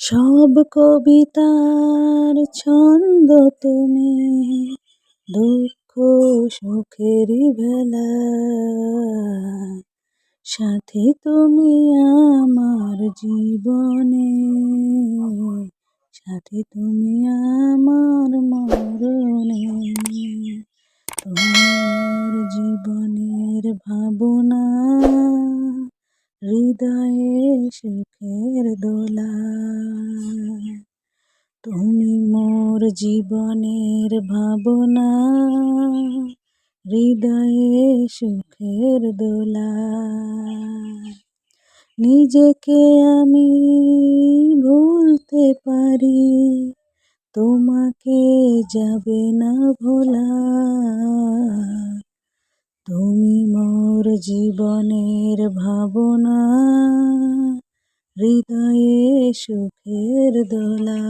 সব কবিতার ছন্দ তুমি, দুঃখ সুখেরই ভেলা, সাথী তুমি আমার জীবনে, সাথী তুমি আমার মরণে। তোমার জীবনের ভাবনা, হৃদয়ে সুখের দোলা। তুমি মোর জীবনের ভাবনা, হৃদয়ে সুখের দোলা। নিজেকে আমি ভুলতে পারি, তোমাকে যাবে না ভোলা। তুমি মোর জীবনের ভাবনা, হৃদয়ে সুখের দোলা।